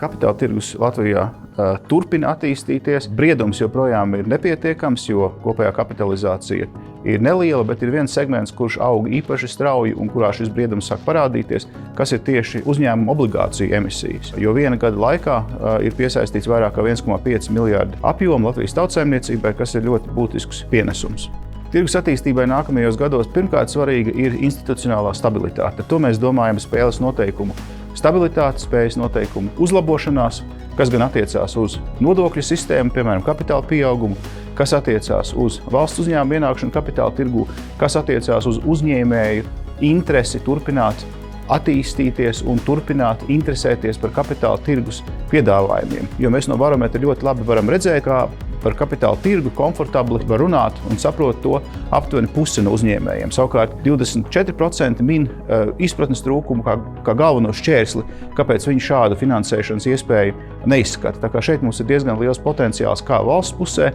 Kapitāla tirgus Latvijā turpina attīstīties. Briedums joprojām ir nepietiekams, jo kopējā kapitalizācija ir neliela, bet ir viens segments, kurš aug īpaši strauji un kurā šis briedums sāk parādīties, kas ir tieši uzņēmuma obligāciju emisijas. Jo viena gada laikā ir piesaistīts vairāk kā 1,5 miljārdu apjomu Latvijas tautsaimniecībai, kas ir ļoti būtisks pienesums. Tirgus attīstībai nākamajos gados pirmkārt svarīga ir institucionālā stabilitāte. Ar to mēs domājam spēles noteikumu stabilitāti, spējas noteikumu uzlabošanās, kas gan attiecās uz nodokļu sistēmu, piemēram, kapitāla pieaugumu, kas attiecās uz valsts uzņēmumu ienākšanu kapitāla tirgū, kas attiecās uz uzņēmēju interesi turpināt attīstīties un turpināt interesēties par kapitāla tirgus piedāvājumiem. Jo mēs no barometra ļoti labi varam redzēt, kā par kapitāla tirgu komfortabli var runāt un saprot to aptuveni puse no uzņēmējiem. Savukārt 24% min izpratnes trūkumu kā galveno šķērsli, kāpēc viņi šādu finansēšanas iespēju neizskata. Tā kā šeit mums ir diezgan liels potenciāls kā valsts pusē,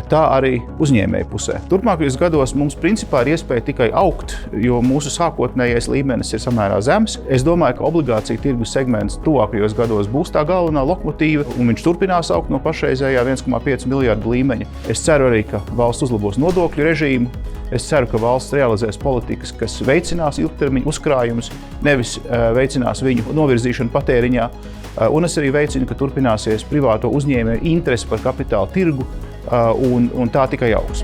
tā arī uzņēmēju pusē. Turpmākajos gados mums principā ir iespēja tikai augt, jo mūsu sākotnējais līmenis ir samērā zems. Es domāju, ka obligāciju tirgus segments tuvākajos gados būs tā galvenā lokomotīva, un viņš turpinās augt no pašreizējā 1,5 miljārdu līmeņa. Es ceru arī, ka valsts uzlabos nodokļu režīmu. Es ceru, ka valsts realizēs politikas, kas veicinās ilgtermiņa uzkrājumus, nevis veicinās viņu novirzīšanu patēriņā. Un es arī veicinu, ka turpināsies privāto uzņēmēju interese par kapitāla tirgu, un tā tikai augs.